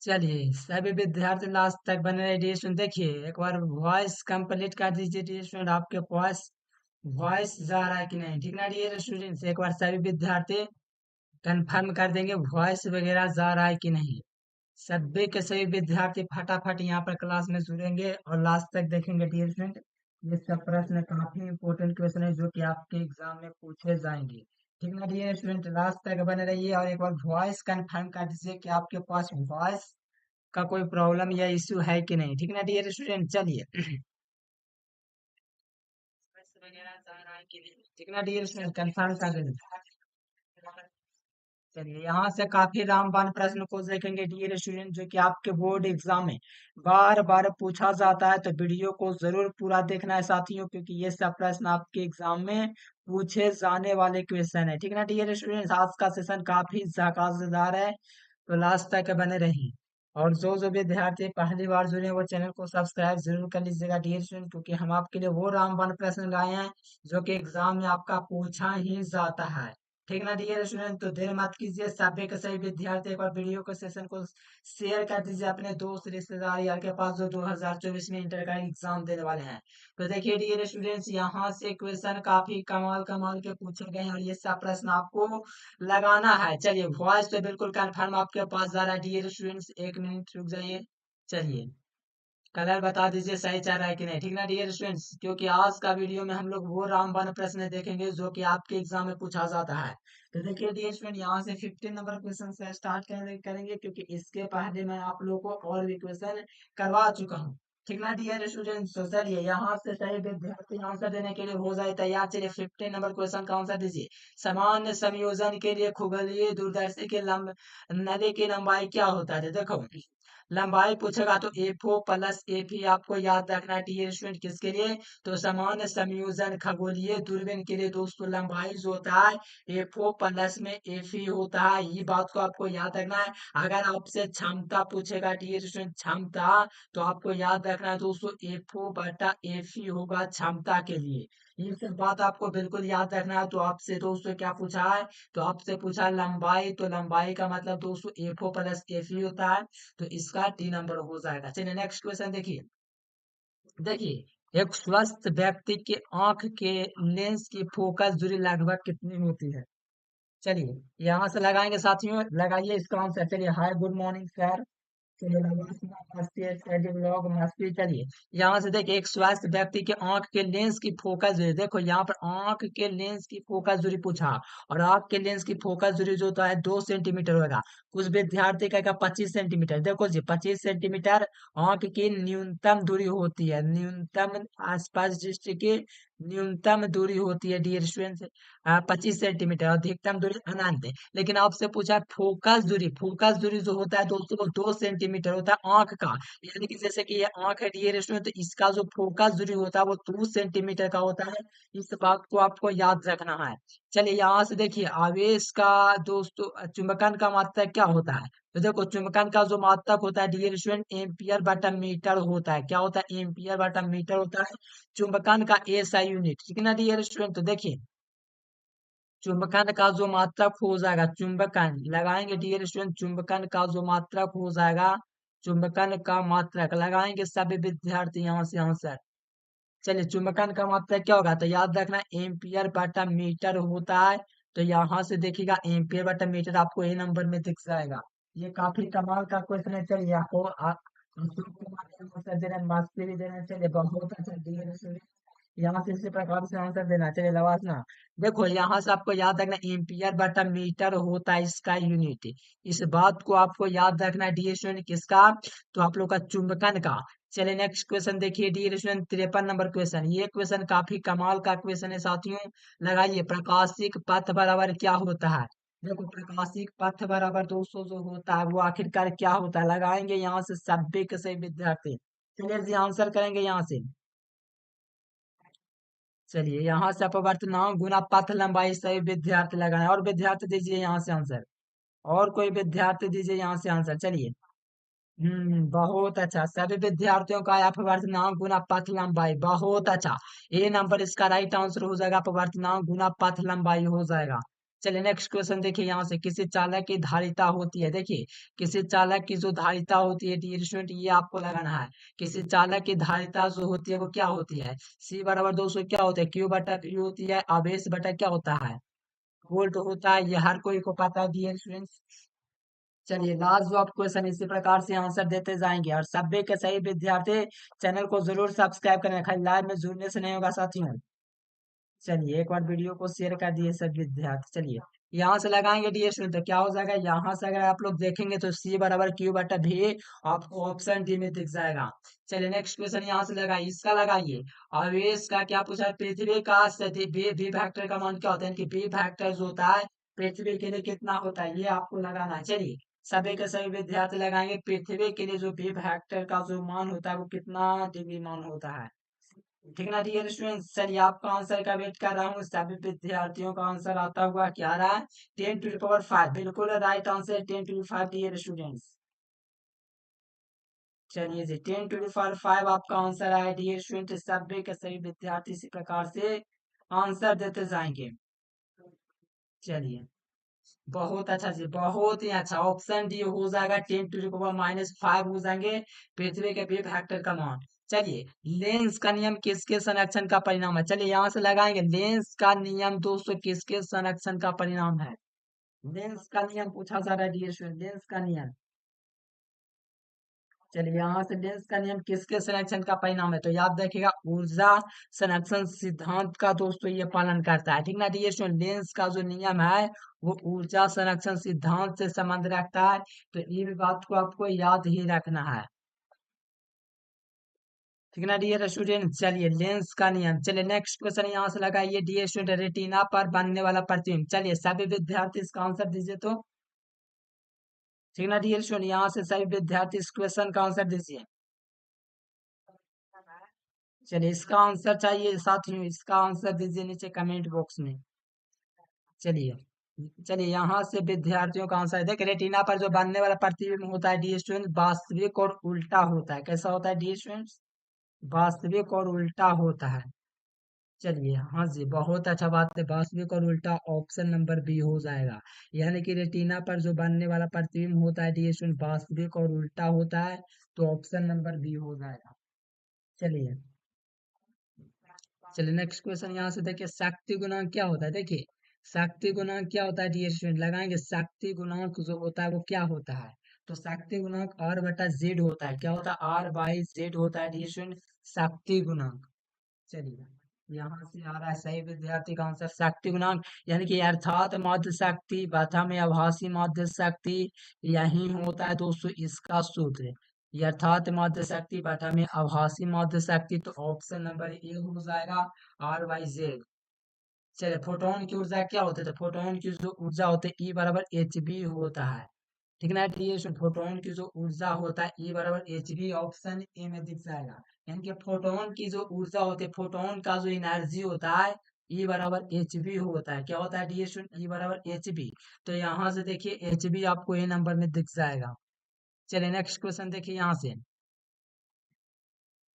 चलिए सभी विद्यार्थी लास्ट तक बने रहिए डियर स्टूडेंट। देखिए एक बार वॉइस कंप्लीट कर दीजिए डियर स्टूडेंट, आपके पास वॉइस जा रहा है कि नहीं, ठीक ना डियर स्टूडेंट्स। एक बार सभी विद्यार्थी कंफर्म कर देंगे वॉइस वगैरह जा रहा है कि नहीं। सभी के सभी विद्यार्थी फटाफट यहाँ पर क्लास में जुड़ेंगे और लास्ट तक देखेंगे डियर स्टूडेंट। ये सब प्रश्न काफी इंपॉर्टेंट क्वेश्चन है जो कि आपके एग्जाम में पूछे जाएंगे, ठीक ना डियर स्टूडेंट। लास्ट तक बने रहिए और एक बार वॉइस कंफर्म कर दीजिए कि आपके पास वॉइस का कोई प्रॉब्लम या इश्यू है कि नहीं, ठीक ना डियर स्टूडेंट। चलिए वगैरह जा रहा है कि नहीं, ठीक ना डियर स्टूडेंट, कंफर्म कर देंगे। चलिए यहाँ से काफी रामबाण प्रश्न को देखेंगे डियर स्टूडेंट जो कि आपके बोर्ड एग्जाम में बार बार पूछा जाता है, तो वीडियो को जरूर पूरा देखना है साथियों, क्योंकि ये सब प्रश्न आपके एग्जाम में पूछे जाने वाले क्वेश्चन है, ठीक ना डियर स्टूडेंट। आज का सेशन काफी मजेदार है, तो लास्ट तक बने रहिए। और जो विद्यार्थी पहली बार जुड़े हैं वो चैनल को सब्सक्राइब जरूर कर लीजिएगा डियर स्टूडेंट, क्योंकि हम आपके लिए वो रामबाण प्रश्न लाए हैं जो कि एग्जाम में आपका पूछा ही जाता है, ठीक ना डियर स्टूडेंट। तो देर मत कीजिए, सभी के सभी विद्यार्थी एक बार वीडियो को सेशन को शेयर कर दीजिए अपने दोस्त रिश्तेदार यार के पास जो 2024 में इंटर का एग्जाम देने वाले हैं। तो देखिए डियर स्टूडेंट्स, यहाँ से क्वेश्चन काफी कमाल कमाल के पूछे गए हैं और ये सब प्रश्न आपको लगाना है। चलिए वॉइस तो बिल्कुल कंफर्म आपके पास जा रहा है डियर स्टूडेंट्स, एक मिनट रुक जाइए। चलिए कलर बता दीजिए सही चल रहा है कि नहीं, ठीक ना डियर स्टूडेंट्स, क्योंकि आज का वीडियो में हम लोग वो रामबाण प्रश्न देखेंगे जो कि आपके एग्जाम में पूछा जाता है। तो देखिए डियर स्टूडेंट, यहाँ से 15 नंबर क्वेश्चन से स्टार्ट करेंगे, क्योंकि इसके पहले मैं आप लोगों को और भी क्वेश्चन करवा चुका हूँ, ठीक ना डियर स्टूडेंट्स। तो चलिए यहाँ से सही विद्यार्थी आंसर देने के लिए हो जाए तैयार। चलिए 15 नंबर क्वेश्चन का आंसर दीजिए। सामान्य संयोजन के लिए खगोलीय दूरदर्शी के नली की लंबाई क्या होता है। देखो लंबाई पूछेगा तो एफओ प्लस एफी आपको याद रखना है डियर स्टूडेंट, किसके लिए, तो समान संयोजन खगोलीय दूरबीन के लिए दोस्तों लंबाई जो होता है एफओ प्लस में एफी होता है, ये बात को आपको याद रखना है। अगर आपसे क्षमता पूछेगा डियर स्टूडेंट, क्षमता, तो आपको याद रखना है दोस्तों एफओ बटा एफी होगा क्षमता के लिए। ये सब बात आपको बिल्कुल याद रखना है। तो आपसे दोस्तों क्या पूछा है, तो आपसे पूछा लंबाई, तो लंबाई का मतलब दोस्तों एफओ प्लस एफी होता है, तो इसका टी नंबर हो जाएगा। चलिए नेक्स्ट क्वेश्चन देखिए। देखिए एक स्वस्थ व्यक्ति के आंख के लेंस की फोकस दूरी लगभग कितनी होती है। चलिए यहाँ से लगाएंगे साथियों, लगाइए इसका आंसर। चलिए हाय गुड मॉर्निंग सर। चलिए मस्ती है, स्टडी ब्लॉग मस्ती। चलिए यहाँ से देखिए एक स्वस्थ व्यक्ति के आंख के लेंस की फोकस दूरी, देखो यहाँ पर आंख के लेंस की फोकस दूरी पूछा, और आंख के लेंस की फोकस दूरी जो होता है 2 सेंटीमीटर होगा। कुछ विद्यार्थी कहेगा 25 सेंटीमीटर। देखो जी 25 सेंटीमीटर आंख की न्यूनतम दूरी होती है, न्यूनतम आसपास दृष्टि की न्यूनतम दूरी होती है डियर स्टूडेंट्स 25 सेंटीमीटर, अधिकतम दूरी अनंत है। लेकिन आपसे पूछा फोकस दूरी, फोकस दूरी जो होता है दोस्तों वो 2 सेंटीमीटर होता है आंख का, यानी कि जैसे कि ये आंख है डियर स्टूडेंट, तो इसका जो फोकस दूरी होता है वो 2 सेंटीमीटर का होता है। इस बात को आपको याद रखना है। चलिए यहाँ से देखिए आवेश का दोस्तों चुंबकन का मात्रक क्या होता है। तो देखो चुंबकन का जो मात्रक होता है डियर स्टूडेंट एम्पियर बटा मीटर होता है। क्या होता है, एम्पियर बटा मीटर होता है चुंबकन का एसआई यूनिट, ठीक है ना डियर स्टूडेंट। तो देखिए चुंबकन का जो मात्रक हो जाएगा, चुंबकन लगाएंगे डियर स्टूडेंट, चुंबकन का जो मात्रक हो जाएगा, चुंबकन का मात्रक लगाएंगे सभी विद्यार्थी यहाँ से आंसर। चलिए चुंबकन का मात्रक क्या होगा, तो याद रखना एम्पियर बटा मीटर होता है। तो यहाँ से देखिएगा एम्पियर बटा मीटर आपको ए नंबर में दिख जाएगा। ये काफी कमाल का क्वेश्चन है। चलिए आपको अशोक कुमार ने आंसर दे रहे हैं, मास्टर भी दे रहे हैं। चलिए बहुत अच्छा डियर स्टूडेंट, यहाँ से इसी प्रकार से आंसर देना। चलिए लवासना, देखो यहाँ से आपको याद रखना एम्पियर बटा मीटर होता है इसका यूनिट। इस बात को आपको याद रखना है डियर स्टूडेंट, किसका, तो आप लोग का चुंबकन का। चलिए नेक्स्ट क्वेश्चन देखिए डियर स्टूडेंट, 53 नंबर क्वेश्चन। ये क्वेश्चन काफी कमाल का क्वेश्चन है साथियों। लगाइए प्रकाशिक पथ बराबर क्या होता है। देखो प्रकाशिक पथ बराबर दोस्तों जो होता है वो आखिरकार क्या होता है, लगाएंगे यहाँ से सभी के सभी विद्यार्थी। चलिए जी आंसर करेंगे यहाँ से। चलिए यहाँ से अपवर्तनांक गुना पथ लंबाई सही विद्यार्थी लगाए, और विद्यार्थी दीजिए यहाँ से आंसर, और कोई विद्यार्थी दीजिए यहाँ से आंसर। चलिए बहुत अच्छा, सभी विद्यार्थियों का अपवर्तनांक गुना पथ लंबाई, बहुत अच्छा। ए नंबर इसका राइट आंसर हो जाएगा, अपवर्तनांक गुना पथ लंबाई हो जाएगा। चलिए नेक्स्ट क्वेश्चन देखिए यहाँ से, किसी चालक की धारिता होती है, देखिए किसी चालक की जो धारिता होती है डियर स्टूडेंट, ये आपको लगाना है। किसी चालक की धारिता जो होती है वो क्या होती है, सी बराबर 200 क्या होता है, क्यू बटा वी होती है, आवेश बटा क्या होता है, वोल्ट होता है। ये हर कोई को पता है डियर स्टूडेंट्स। चलिए लास्ट जो आप क्वेश्चन इसी प्रकार से आंसर देते जाएंगे, और सभी के सही विद्यार्थी चैनल को जरूर सब्सक्राइब करें, खाली लाइव में जुड़ने से नहीं होगा साथियों। चलिए एक बार वीडियो को शेयर कर दिए सब विद्यार्थी। चलिए यहाँ से लगाएंगे डी स्टूडेंट, तो क्या हो जाएगा, यहाँ से अगर आप लोग देखेंगे तो सी बराबर क्यू बटा भी आपको ऑप्शन डी में दिख जाएगा। चलिए नेक्स्ट क्वेश्चन यहाँ से लगाइए, इसका लगाइए। आवेश का क्या पूछा है, पृथ्वी का स्थिति बी फैक्टर का मान क्या होता है, कि बी फैक्टर जो होता है पृथ्वी के लिए कितना होता है, ये आपको लगाना है। चलिए सभी के सभी विद्यार्थी लगाएंगे, पृथ्वी के लिए जो बी फैक्टर का जो मान होता है वो कितना डिग्री मान होता है। ठीक ना डियर स्टूडेंट्स, चलिए आपका आंसर का वेट कर रहा हूँ। सभी विद्यार्थियों का आंसर आता हुआ क्या रहा है, 10⁵ बिल्कुल राइट आंसर 10⁵ डियर स्टूडेंट्स। चलिए जी 10⁵ आपका आंसर आया डियर स्टूडेंट। सभी के सभी विद्यार्थी इसी प्रकार से आंसर देते जाएंगे। चलिए बहुत अच्छा जी, बहुत ही अच्छा, ऑप्शन डी हो जाएगा 10⁻⁻5 हो जाएंगे पृथ्वी के वेव फैक्टर का मान। चलिए लेंस का नियम किसके संरक्षण का परिणाम है, चलिए यहाँ से लगाएंगे, लेंस का नियम दोस्तों किसके संरक्षण का परिणाम है, लेंस का नियम पूछा जा रहा है डियर स्टूडेंट, लेंस का नियम। चलिए यहाँ से लेंस का नियम किसके संरक्षण का परिणाम है, तो याद रखिएगा ऊर्जा संरक्षण सिद्धांत का दोस्तों ये पालन करता है। ठीक ना डियर स्टूडेंट, लेंस का जो नियम है वो ऊर्जा संरक्षण सिद्धांत से संबंध रखता है, तो ये भी बात को आपको याद ही रखना है। ठीक ना डियर स्टूडेंट, चलिए लेंस का नियम। चलिए नेक्स्ट क्वेश्चन यहाँ से लगाइए डियर स्टूडेंट, रेटिना पर बनने वाला प्रतिबिंब। चलिए सभी विद्यार्थी इसका आंसर दीजिए तो। ठीक ना डियर स्टूडेंट, यहाँ से सभी विद्यार्थी इस क्वेश्चन का आंसर दीजिए। चलिए इसका आंसर चाहिए साथियों, इसका आंसर दीजिए नीचे कमेंट बॉक्स में। चलिए चलिए यहाँ से विद्यार्थियों का आंसर देखिए, रेटिना पर जो बनने वाला प्रतिबिंब होता है डी स्टूडेंट वास्तविक और उल्टा होता है। कैसा होता है डी स्टूडेंट, वास्तविक और उल्टा होता है। चलिए हाँ जी बहुत अच्छा बात है, वास्तविक और उल्टा ऑप्शन नंबर बी हो जाएगा। यानी कि रेटिना पर जो बनने वाला प्रतिबिंब होता है डी स्टूडेंट वास्तविक और उल्टा होता है, तो ऑप्शन नंबर बी हो जाएगा। चलिए चलिए नेक्स्ट क्वेश्चन यहाँ से देखिए, शक्ति गुणांक क्या होता है, देखिए शक्ति गुणांक क्या होता है डियर स्टूडेंट, लगाएंगे शक्ति गुणांक जो होता है वो क्या होता है, तो शक्ति गुणांक आर बटा जेड होता है। क्या होता है, आर बाई जेड होता है डियर स्टूडेंट शक्ति गुणांक। चलिए यहाँ से आ रहा है सही विद्यार्थी का आंसर शक्ति गुणांक, यानी कि अर्थात माध्य शक्ति बटा में आभासी माध्य शक्ति, यही होता है दोस्तों इसका सूत्र। यथार्थ माध्य शक्ति बटा में आभासी माध्य शक्ति, तो ऑप्शन नंबर ए हो जाएगा आर बाई जेड। चलिए फोटोन की ऊर्जा क्या होती है, तो फोटोन की जो ऊर्जा होती है ई बराबर एच बी होता है। ठीक ना ये फोटोन की जो ऊर्जा होता है ई बराबर एच बी, ऑप्शन ए में दिख जाएगा। यानी कि फोटोन की जो ऊर्जा होती है, फोटोन का जो एनर्जी होता है ई बराबर एच बी होता है। क्या होता है डी ई बराबर एच बी, तो यहाँ से देखिए एच बी आपको ए नंबर में दिख जाएगा। चलिए नेक्स्ट क्वेश्चन देखिए यहाँ से,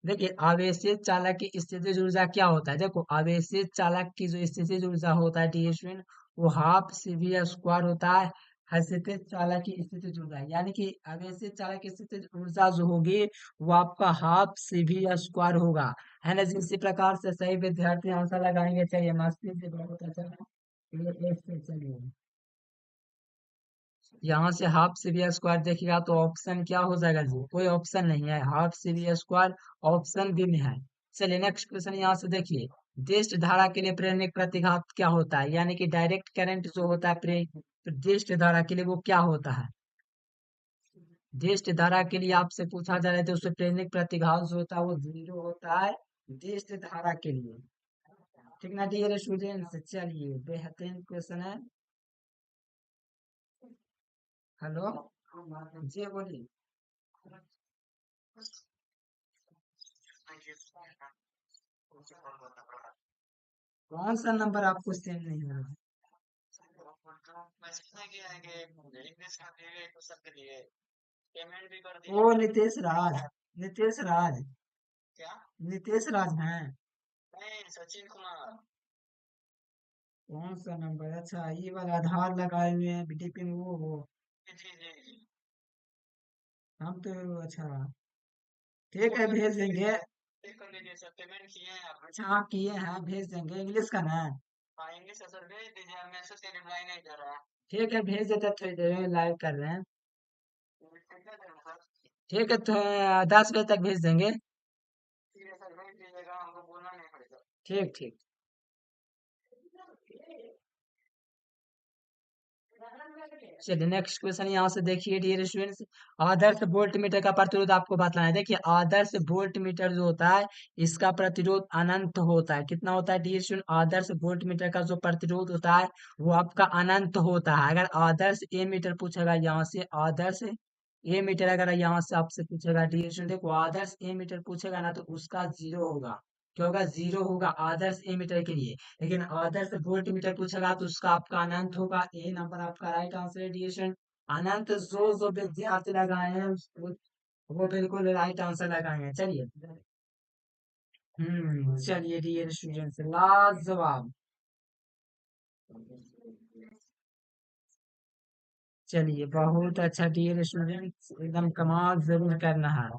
देखिए आवेशित चालक की स्थितिज ऊर्जा क्या होता है, देखो आवेशित चालक की जो स्थितिज ऊर्जा होता है डी स्टूडेंट वो हाफ सी वी स्क्वायर होता है। हस्तित चालक की स्थितिज ऊर्जा, यानी कि आवेशित चालक की स्थितिज ऊर्जा जो होगी वो आपका हाफ सी वी स्क्वायर होगा, है ना जी। इसी प्रकार से सही विद्यार्थी आंसर लगाएंगे। चलिए मस्ती से बहुत अच्छा चलिए यहाँ से हाफ सी बी स्क्वायर देखिएगा तो ऑप्शन क्या हो जाएगा जी, कोई ऑप्शन नहीं है, half C B square option B में है। चलिए नेक्स्ट क्वेश्चन यहाँ से देखिए, दिष्ट धारा के लिए प्रेरक प्रतिघात क्या होता है, यानी कि डायरेक्ट करंट जो होता है दिष्ट धारा के लिए वो क्या होता है, दिष्ट धारा के लिए आपसे पूछा जा रहा है तो उससे प्रेरक प्रतिघात जो होता है वो 0 होता है दिष्ट धारा के लिए। ठीक ना डियर स्टूडेंट्स, चलिए बेहतरीन क्वेश्चन है। हेलो जी बोलिए। कौन सा नंबर आपको सेंड नहीं हो रहा है, ओ नितेश राज, नितेश राज, नितेश राज हैं। कौन सा नंबर? अच्छा, ये वाला आधार लगाए हुए हैं बीटीपी में, वो जी जी जी। हम तो अच्छा, ठीक है भेज देंगे। पे कर लीजिए सर, पेमेंट किए हैं आप? अच्छा हाँ किए हैं, भेज देंगे। इंग्लिश का ना? हाँ इंग्लिश है सर, भेज दीजिए। मैसेज से रिप्लाई नहीं कर रहा है। ठीक है भेज देते हैं, थोड़ी देर में लाइव कर रहे हैं। कितना देर में सर? ठीक है तो 10 बजे तक भेज देंगे। ठीक है सर, भेज दीजिएगा, हमको बोलना नहीं पड़ेगा। ठीक ठीक। चलिए नेक्स्ट क्वेश्चन यहाँ से देखिए डियर स्टूडेंट्स। आदर्श वोल्ट मीटर का प्रतिरोध आपको बताना है। देखिए आदर्श वोल्ट मीटर जो होता है, इसका प्रतिरोध अनंत होता है। कितना होता है डियर स्टूडेंट? आदर्श वोल्ट मीटर का जो प्रतिरोध होता है वो आपका अनंत होता है। अगर आदर्श ए मीटर पूछेगा यहाँ से, आदर्श ए मीटर अगर यहाँ से आपसे पूछेगा डियर स्टूडेंट, देखो आदर्श ए मीटर पूछेगा ना तो उसका जीरो होगा। क्या होगा? जीरो होगा आदर्श ए मीटर के लिए। लेकिन आदर्श वोल्ट मीटर पूछेगा तो उसका आपका अनंत होगा। ए नंबर आपका राइट आंसर है डियर स्टूडेंट। अनंत जो विद्यार्थी लगाए हैं वो बिल्कुल राइट आंसर लगाए हैं। चलिए चलिए डियर स्टूडेंट्स, लाजवाब। चलिए बहुत अच्छा डियर स्टूडेंट्स, एकदम कमाल जरूर करना है।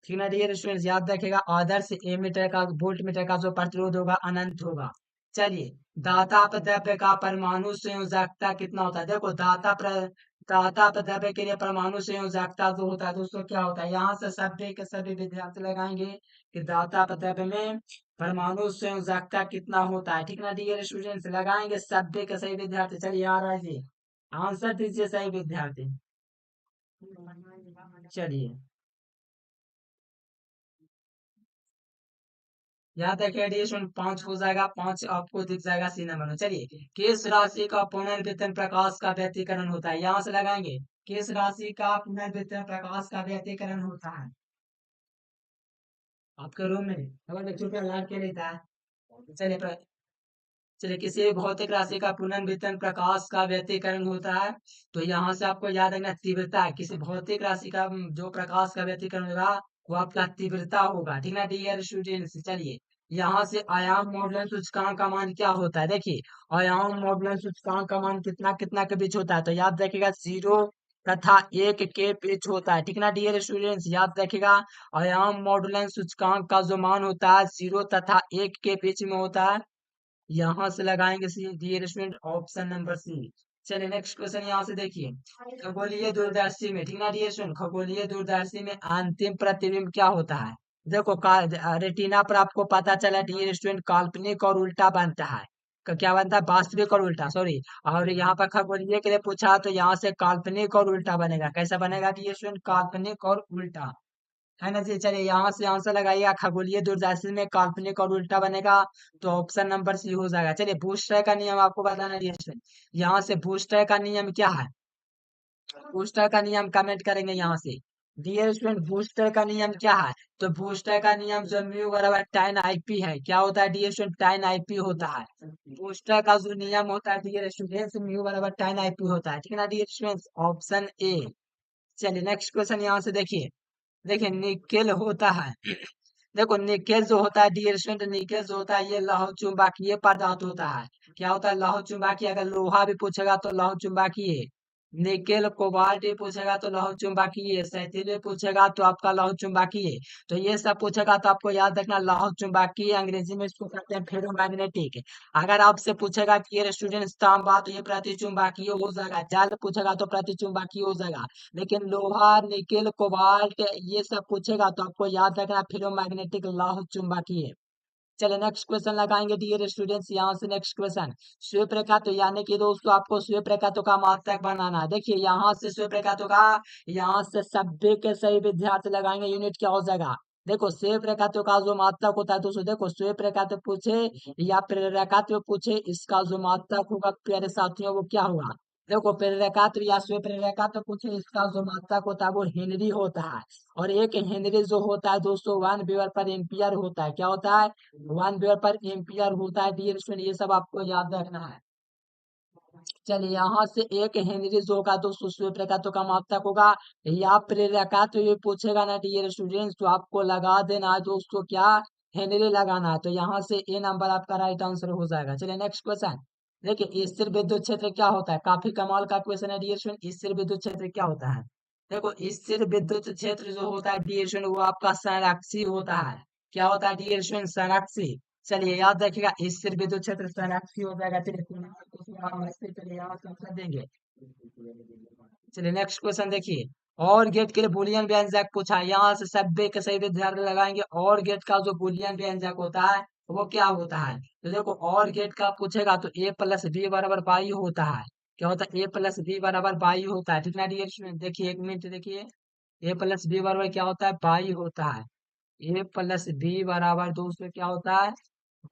ठीक ना डियर स्टूडेंट्स, याद रखेगा आदर्श ए मीटर का वोल्ट मीटर का जो प्रतिरोध होगा अनंत होगा। चलिए दाता द्रव्य का परमाणु संयोजकता कितना होता है? देखो दाता द्रव्य के लिए परमाणु संयोजकता जो होता है दोस्तों क्या होता है? यहाँ से सभी के सभी विद्यार्थी लगाएंगे कि दाता द्रव्य में परमाणु संयोजकता कितना होता है। ठीक ना डियर स्टूडेंट्स, लगाएंगे सभी के सही विद्यार्थी। चलिए आ रहा है जी, आंसर दीजिए सही विद्यार्थी। चलिए याद रखिए एडिशन 5 हो जाएगा, 5 आपको दिख जाएगा सी नंबर में। चलिए किस राशि का पुनर्वितरण प्रकाश का व्यतिकरण होता है? यहाँ से लगाएंगे किस राशि का पुनर्वितरण प्रकाश का व्यतिकरण होता है आपके रूम में? अगर बच्चों पे लाइट के लेता है। चलिए चलिए किसी भी भौतिक राशि का पुनर्वितरण प्रकाश का व्यतिकरण होता है तो यहाँ से आपको याद रखना तीव्रता है। किसी भौतिक राशि का जो प्रकाश का व्यतिकरण होगा वो आपका तीव्रता होगा। ठीक ना डियर स्टूडेंट्स? चलिए यहाँ से आयाम मॉडलन सूचकांक का मान क्या होता है? देखिए आयाम मॉडलन सूचकांक का मान कितना कितना के बीच होता है? तो याद रखिएगा 0 तथा 1 के बीच होता है। ठीक ना डियर स्टूडेंट्स, याद रखिएगा आयाम मॉडलन सूचकांक का जो मान होता है 0 तथा 1 के बीच में होता है। यहाँ से लगाएंगे see dear student, option number C. चलिए नेक्स्ट क्वेश्चन यहाँ से देखिए। खगोलीय दूरदर्शी में, ठीक ना डियर स्टूडेंट, खगोलीय दूरदर्शी में अंतिम प्रतिबिंब क्या होता है? देखो रेटिना पर आपको पता चला डियर स्टूडेंट काल्पनिक और उल्टा बनता है। क्या बनता है? वास्तविक और उल्टा, सॉरी। और यहाँ पर खगोलीय के लिए पूछा तो यहाँ से काल्पनिक और उल्टा बनेगा। कैसा बनेगा डियर स्टूडेंट? काल्पनिक और उल्टा, है ना जी। चलिए यहाँ से आंसर लगाइएगा खगोलीय दूरदर्शी में काल्पनिक और उल्टा बनेगा तो ऑप्शन नंबर सी हो जाएगा। चलिए बूस्टर का नियम आपको बताना है। यहाँ से बूस्टर का नियम क्या है? बूस्टर का नियम कमेंट करेंगे यहाँ से। डियर स्टूडेंट बूस्टर का नियम क्या है? तो बूस्टर का नियम जो म्यू बराबर tan आईपी है, क्या होता है डियर स्टूडेंट? tan आईपी होता है। बूस्टर का जो नियम होता है डियर स्टूडेंट म्यू बराबर tan आईपी होता है। ठीक है ना डियर स्टूडेंट, ऑप्शन ए। चलिए नेक्स्ट क्वेश्चन यहाँ से देखिए। देखिए निकेल होता है देखो निकेल जो होता है डियर स्टूडेंट, निकेल जो होता है ये लौह चुंबकीय पदार्थ होता है। क्या होता है? लौह चुंबकीय। अगर लोहा भी पूछेगा तो लौह चुंबकीय। निकेल कोबाल्ट भी पूछेगा तो लौह चुंबकीय। सैथिल भी पूछेगा तो आपका लौह चुंबकीय। तो ये सब पूछेगा तो आपको याद रखना लौह चुंबकीय, अंग्रेजी में इसको कहते हैं फेरोमैग्नेटिक। अगर आपसे पूछेगा कि ये स्टूडेंट तांबा तो ये प्रतिचुंबकीय हो जाएगा। जल पूछेगा तो प्रतिचुंबकीय हो जाएगा। लेकिन लोहा निकेल कोबाल्ट ये सब पूछेगा तो आपको याद रखना फेरोमैग्नेटिक लौह चुंबकीय। चलिए नेक्स्ट क्वेश्चन लगाएंगे डियर स्टूडेंट्स। यहाँ से नेक्स्ट क्वेश्चन स्वीप रेखा तो यानी कि दोस्तों आपको स्वीप रेखा तो का मात्रक बनाना है। देखिए यहाँ से स्वीप रेखा तो का, यहाँ से सभी के सही विद्यार्थी लगाएंगे यूनिट क्या हो जाएगा? देखो स्वीप रेखा तो का जो मात्रक होता है दोस्तों, देखो स्वीप रेखा तो पूछे या प्रेरका तो पूछे, इसका जो मात्रक होगा प्यारे साथियों वो क्या होगा? देखो प्रेरकात्व या स्व प्रेरकात्व पूछे, इसका जो मात्रक होता है वो हेनरी होता है। और एक हेनरी जो होता है दोस्तों 1 वेबर पर एम्पियर होता है। क्या होता है? 1 वेबर पर एम्पियर होता है डियर स्टूडेंट, ये सब आपको याद रखना है। चलिए यहाँ से एक हेनरी जो होगा दोस्तों स्व प्रेरकात्व का मात्रक होगा। या प्रेरकात्व ये पूछेगा ना डियर स्टूडेंट्स तो आपको लगा देना है दोस्तों क्या, हेनरी लगाना है, तो यहाँ से ए नंबर आपका राइट आंसर हो जाएगा। चलिए नेक्स्ट क्वेश्चन। देखिए स्थिर विद्युत क्षेत्र क्या होता है, काफी कमाल का क्वेश्चन है डियर स्टूडेंट। स्थिर विद्युत क्षेत्र क्या होता है? देखो स्थिर विद्युत क्षेत्र जो होता है डियर स्टूडेंट वो आपका संरक्षी होता है। क्या होता है डियर स्टूडेंट? संरक्षी। चलिए याद रखिएगा स्थिर विद्युत क्षेत्र संरक्षी हो जाएगा। चलिए यहाँ से कर देंगे। चलिए नेक्स्ट क्वेश्चन देखिए। और गेट के लिए बूलियन व्यंजक पूछा है, यहाँ से सभ्य के सही विद्यार्थी लगाएंगे। और गेट का जो बूलियन व्यंजक होता है वो क्या होता है? तो देखो और गेट का पूछेगा तो ए प्लस बी बराबर बाई होता है। क्या होता है? ए प्लस बी बराबर बाई होता है। ठीक ना डियर स्टूडेंट? देखिए एक मिनट देखिए। ए प्लस बी बराबर क्या होता है? बाई होता है। ए प्लस बी बराबर दोस्तों क्या होता है?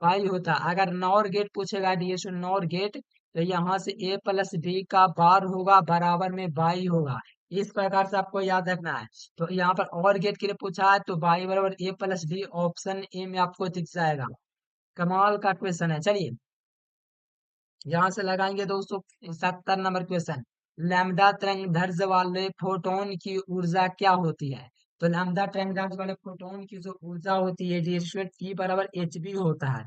बाई होता है। अगर नॉर गेट पूछेगा डियर स्टूडेंट, नॉर गेट, तो यहाँ से ए प्लस बी का बार होगा बराबर में बाई होगा। इस प्रकार से आपको याद रखना है। तो यहाँ पर और गेट के लिए पूछा है तो बाई बराबर ए प्लस बी ऑप्शन ए में आपको दिख जाएगा। कमाल का क्वेश्चन है। चलिए यहाँ से लगाएंगे दोस्तों 70 नंबर क्वेश्चन। लैम्डा तरंग दैर्ध्य वाले फोटोन की ऊर्जा क्या होती है? तो लैम्डा तरंग दैर्ध्य वाले फोटोन की जो ऊर्जा होती है डियर स्टूडेंट ई बराबर एच बी होता है।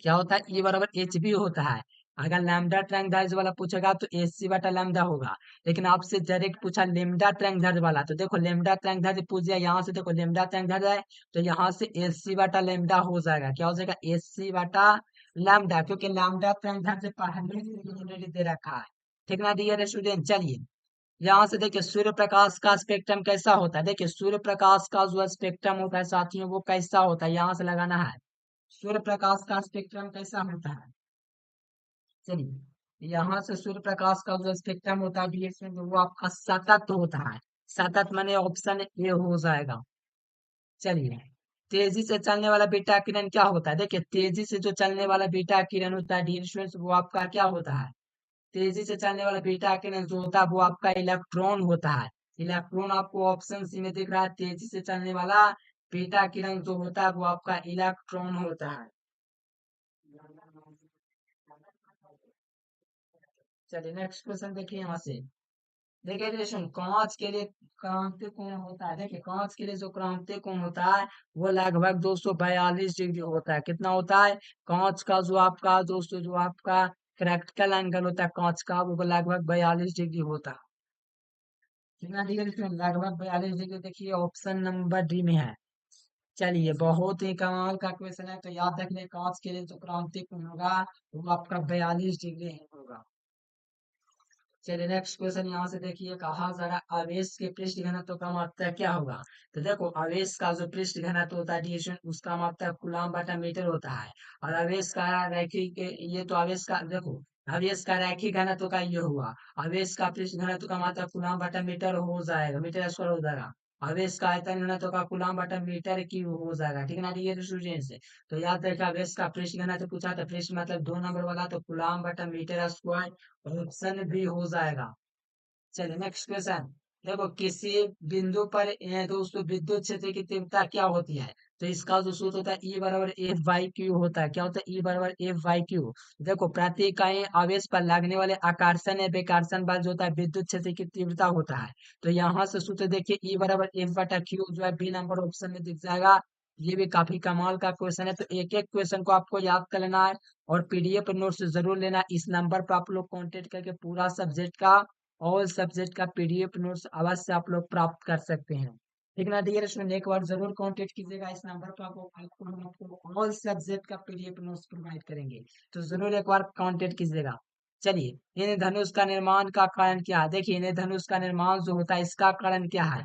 क्या होता है? ई बराबर एच बी होता है। अगर लैम्डा तरंग दैर्ध्य वाला पूछेगा तो एच सी बटा लैम्डा होगा। लेकिन आपसे डायरेक्ट पूछा लेमडा तरंग दैर्ध्य वाला, तो देखो लेमडा तरंग दैर्ध्य पूछ दिया, यहाँ से देखो लेमडा तरंग दैर्ध्य है तो यहाँ से एच सी बटा लेमडा हो जाएगा। क्या हो जाएगा? एच सी बटा लैम्डा, क्योंकि लैम्डा तरंग दैर्ध्य पहले से ऑलरेडी दे रखा है। ठीक ना डियर स्टूडेंट? चलिए यहाँ से देखिए सूर्य प्रकाश का स्पेक्ट्रम कैसा होता है। देखिए सूर्य प्रकाश का जो स्पेक्ट्रम होता है साथियों वो कैसा होता है, यहाँ से लगाना है। सूर्य प्रकाश का स्पेक्ट्रम कैसा होता है? चलिए यहाँ से सूर्य प्रकाश का जो स्पेक्ट्रम होता है DSM, वो आपका सतत होता है। सतत माने ऑप्शन ए हो जाएगा। चलिए तेजी से चलने वाला बीटा किरण क्या होता है? देखिए तेजी से जो चलने वाला बीटा किरण होता है डियर स्टूडेंट्स वो आपका क्या होता है? तेजी से चलने वाला बीटा किरण जो होता है वो आपका इलेक्ट्रॉन होता है। इलेक्ट्रॉन आपको ऑप्शन सी में दिख रहा है। तेजी से चलने वाला बीटा किरण जो होता है वो आपका इलेक्ट्रॉन होता है। चलिए नेक्स्ट क्वेश्चन देखिए यहाँ से। देखिए रिलेशन कांच के लिए क्रांति कोण होता है। देखिए कांच के लिए जो क्रांति कोण होता है वो लगभग 242 डिग्री होता है। कितना होता है? कांच का जो आपका दोस्तों जो आपका प्रैक्टिकल एंगल होता है कांच का वो लगभग 42 डिग्री होता है। कितना डिग्री? इसमें लगभग 42 डिग्री। देखिए ऑप्शन नंबर डी में है। चलिए बहुत ही कमाल का क्वेश्चन है, तो याद रखने कांच के लिए जो क्रांति कोण होगा वो आपका 42 डिग्री ही होगा। चलिए नेक्स्ट क्वेश्चन यहाँ से देखिए। कहा जा रहा आवेश के पृष्ठ घनत्व का मात्रक क्या होगा? तो देखो आवेश का जो पृष्ठ घनत्व होता है डिस्टेंस उसका मात्रक कूलम बटा मीटर होता है। और आवेश का रैखिक, ये तो आवेश का देखो आवेश का रैखिक घनत्व का ये हुआ। आवेश का पृष्ठ घनत्व का मात्रक कूलम बटा मीटर हो जाएगा, मीटर स्क्वायर हो जाएगा। आवेश का आयतन घनत्व का कूलम बटा मीटर की हो जाएगा। ठीक है ना डियर स्टूडेंट्स? तो याद रखिए आवेश का पृष्ठ घनत्व पूछा था, पृष्ठ मतलब 2 नंबर वाला, तो कूलम बटा मीटर स्क्वायर ऑप्शन भी हो जाएगा। चलिए नेक्स्ट क्वेश्चन। देखो किसी बिंदु पर दोस्तों विद्युत क्षेत्र की तीव्रता क्या होती है? तो इसका जो सूत्र होता है ई बराबर एफ बाई क्यू होता है। क्या होता है? ई बराबर एफ बाई क्यू। देखो प्रति इकाई आवेश पर लगने वाले आकर्षण या विकर्षण बल जो होता है विद्युत क्षेत्र की तीव्रता होता है। तो यहाँ से सूत्र देखिए ई बराबर एफ बटा क्यू जो है बी नंबर ऑप्शन में दिख जाएगा। ये भी काफी कमाल का क्वेश्चन है, तो एक एक क्वेश्चन को आपको याद कर लेना है और पीडीएफ नोट्स जरूर लेना। इस नंबर पर आप लोग कांटेक्ट करके पूरा सब्जेक्ट का, ऑल सब्जेक्ट का पीडीएफ नोट्स अवश्य आप लोग प्राप्त कर सकते हैं। ठीक ना डियर स्टूडेंट? एक बार जरूर कांटेक्ट कीजिएगा इस नंबर पर, आपको ऑल सब्जेक्ट का पीडीएफ नोट्स प्रोवाइड करेंगे, तो जरूर एक बार कांटेक्ट कीजिएगा। चलिए इंद्रधनुष का निर्माण का कारण क्या है? देखिए इंद्रधनुष का निर्माण जो होता है इसका कारण क्या है?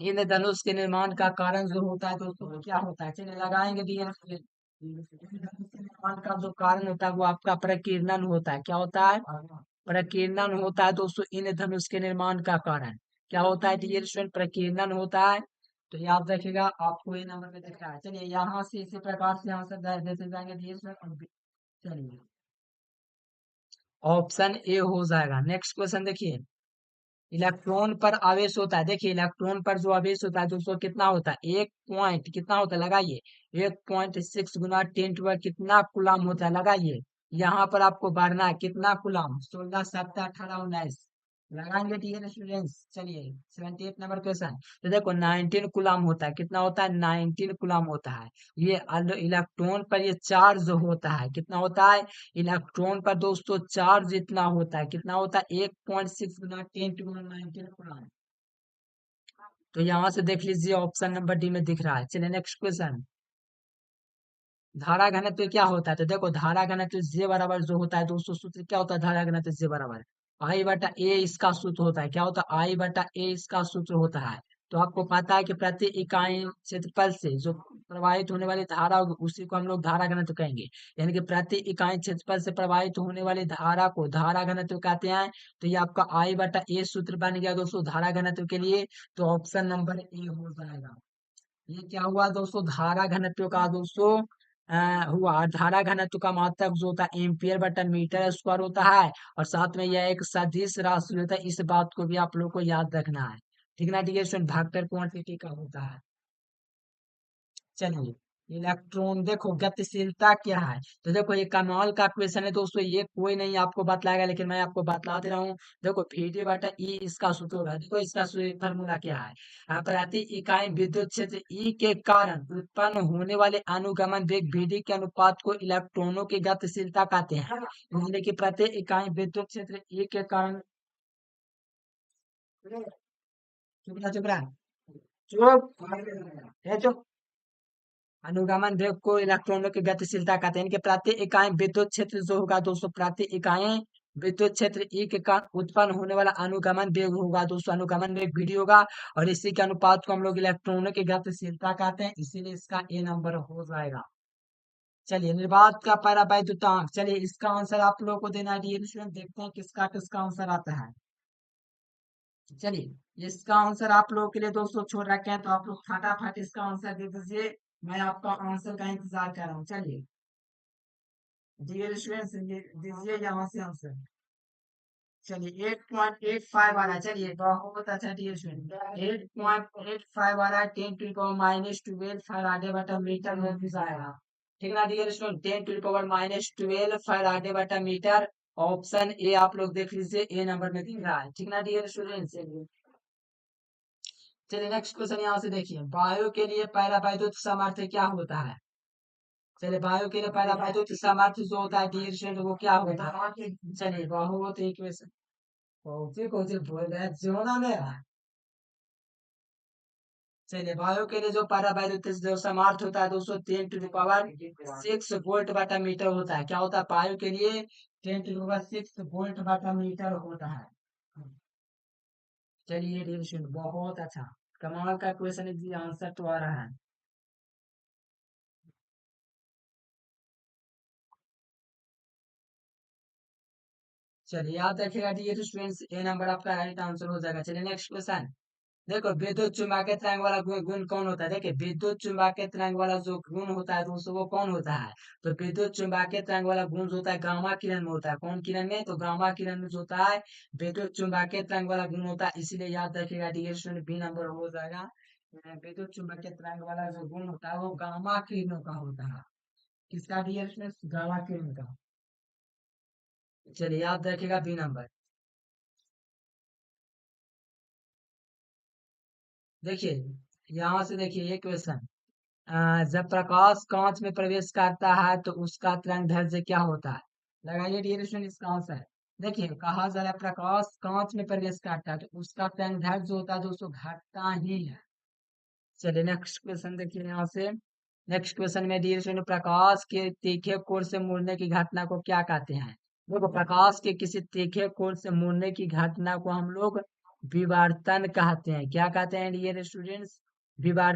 इंद्रधनुष के निर्माण का कारण जो होता है दोस्तों वो क्या होता है? चलिए लगाएंगे डियर स्टूडेंट। इंद्रधनुष के निर्माण का जो कारण होता है वो आपका प्रकीर्णन होता है। क्या होता है? प्रकीर्णन होता है दोस्तों इंद्रधनुष के निर्माण का कारण। क्या होता है डियर स्टूडेंट? प्रकीर्णन होता है। तो याद रखिएगा आपको ये नंबर में दिख रहा है। चलिए यहाँ से इसी प्रकार से यहाँ से देते जाएंगे डियर स्टूडेंट। चलिए ऑप्शन ए हो जाएगा। नेक्स्ट क्वेश्चन देखिए। इलेक्ट्रॉन पर आवेश होता है। देखिए इलेक्ट्रॉन पर जो आवेश होता है दोस्तों कितना होता है? एक पॉइंट कितना होता है लगाइए? 1.6 गुना 10 कितना कुलाम होता है लगाइए। यहाँ पर आपको बढ़ना है कितना कुलाम? 16 17 18 19। लगाएंगे डियर स्टूडेंट्स। चलिए 78 नंबर क्वेश्चन। तो देखो 19 कुलाम होता है, कितना होता है 19 कुलाम होता है। ये इलेक्ट्रॉन पर ये चार्ज होता है, कितना होता है इलेक्ट्रॉन पर दोस्तों चार्ज इतना होता है, कितना होता है 1.6 गुना 10 to 19 कुलाम। तो यहाँ से देख लीजिए ऑप्शन नंबर डी में दिख रहा है। चलिए नेक्स्ट क्वेश्चन। धारा घनत्व क्या होता है? तो देखो धारा घनत्व जे बराबर जो होता है दोस्तों, सूत्र क्या होता है धारा घनत्व जे बराबर आई बटा ए, इसका सूत्र होता है, क्या होता है आई बटा ए, इसका सूत्र होता है। तो आपको पता है कि प्रति इकाई क्षेत्रफल से जो प्रवाहित होने वाली धारा होगी उसी को हम लोग धारा घनत्व कहेंगे। यानी कि प्रति इकाई क्षेत्रफल से प्रवाहित होने वाली धारा को धारा घनत्व कहते हैं। तो ये आपका आई बटा ए सूत्र बन गया दोस्तों धारा घनत्व के लिए। तो ऑप्शन नंबर ए हो जाएगा। ये क्या हुआ दोस्तों धारा घनत्व का दोस्तों हुआ। धारा घनत्व का मात्रक जो होता है एम्पियर बटा मीटर स्क्वायर होता है। और साथ में यह एक सदिश राशि होता है, इस बात को भी आप लोग को याद रखना है। ठीक ना ठीक है स्टूडेंट, भागकर क्वांटिटी का होता है। चलिए इलेक्ट्रॉन देखो गतिशीलता क्या है। तो देखो ये कमाल का क्वेश्चन है दोस्तों, ये कोई नहीं आपको बतलाएगा लेकिन मैं आपको बतला दे रहा हूँ। देखो VD बटा ई इसका सूत्र होगा। देखो इसका फॉर्मूला क्या है। प्रति इकाई विद्युत क्षेत्र ई के कारण उत्पन्न होने वाले अनुगमन वेग VD के अनुपात को इलेक्ट्रॉनों की गतिशीलता कहते हैं। यानी कि प्रति इकाई विद्युत क्षेत्र ई के कारण चुप रहा चुप रहा चुप अनुगमन वेग को इलेक्ट्रॉनों की गतिशीलता कहते हैं। इनके प्रति इकाई विद्युत क्षेत्र जो होगा दोस्तों प्रति इकाई विद्युत क्षेत्र ई के कारण उत्पन्न होने वाला अनुगमन वेग होगा दोस्तों, अनुगमन वेग VD होगा। और इसी के अनुपात को हम लोग इलेक्ट्रॉनों की गतिशीलता कहते हैं, इसीलिए इसका ए नंबर हो जाएगा। चलिए निर्वात का परावैद्युतांक, चलिए इसका आंसर आप लोगों को देना है डियर स्टूडेंट, देखते हैं किसका किसका आंसर आता है। चलिए इसका आंसर आप लोगों के लिए दोस्तों छोड़ रखे हैं, तो आप लोग फटाफट इसका आंसर दे दीजिए। मैं आपका आंसर का इंतजार कर रहा हूँ। चलिए डियर स्टूडेंट्स दीजिए यहाँ से आंसर। चलिए 8.85 आ रहा है। चलिए बहुत अच्छा डियर स्टूडेंट, 8.85 आ रहा है। 10 to the power -12 फैराडे बटा मीटर में आएगा। ठीक है ना dear student, 10 to the power -12 farad बटा मीटर। ऑप्शन ए आप लोग देख लीजिए, ए नंबर में दिख रहा है। ठीक ना डियर स्टूडेंट, चलिए चलिए नेक्स्ट क्वेश्चन यहाँ से देखिए। वायु के लिए पहला वैद्युत सामर्थ्य क्या होता है? चलिए वायु के लिए पहला वैद्युत सामर्थ्य जो होता है डियर स्टूडेंट वो क्या होता है? चलिए बहुत ही क्वेश्चन कौन सी बोल रहे हैं जोना में रहा। चलिए वायु के लिए जो पहला वैद्युत जो सामर्थ्य होता है दोस्तों 10 to the power 6 वोल्ट बटा मीटर होता है। क्या होता है वायु के लिए 10 to the power 6 वोल्ट बटा मीटर होता है। चलिए डियर स्टूडेंट बहुत अच्छा, कमाल का क्वेश्चन है जी, आंसर तो आ रहा है। चलिए याद रखिएगा डियर स्टूडेंट्स, ए नंबर आपका राइट आंसर हो जाएगा। चलिए नेक्स्ट क्वेश्चन। देखो विद्युत चुम्बकीय तरंग वाला गुण कौन होता है? देखिए विद्युत चुम्बकीय तरंग वाला जो गुण होता है दोस्तों वो कौन होता है? तो विद्युत चुम्बकीय तरंग वाला गुण जो होता है गामा किरण में होता है। कौन किरण में? तो गामा किरण में जो होता है विद्युत चुम्बकीय तरंग वाला गुण होता है, इसीलिए याद रखिएगा डियर स्टूडेंट, बी नंबर हो जाएगा। विद्युत चुम्बकीय तरंग वाला जो गुण होता है वो गामा किरणों का होता है। किसका डियर स्टूडेंट? गामा किरण का। चलिए याद रखिएगा बी नंबर। देखिए यहाँ से देखिए ये क्वेश्चन। जब प्रकाश कांच में प्रवेश करता है तो उसका तरंग दैर्ध्य क्या होता है? लगाइए डियर स्टूडेंट इसका आंसर। देखिए कहा जा रहा है प्रकाश कांच में प्रवेश करता है तो उसका तरंग दैर्ध्य जो होता है दोस्तों घटता ही है। चलिए नेक्स्ट क्वेश्चन देखिए यहाँ से। नेक्स्ट क्वेश्चन में डियर स्टूडेंट प्रकाश के तीखे कोण से मुड़ने की घटना को क्या कहते हैं? देखो प्रकाश के किसी तीखे कोण से मुड़ने की घटना को हम लोग विवर्तन कहते हैं। क्या कहते हैं डियर स्टूडेंट्स? विवर्तन।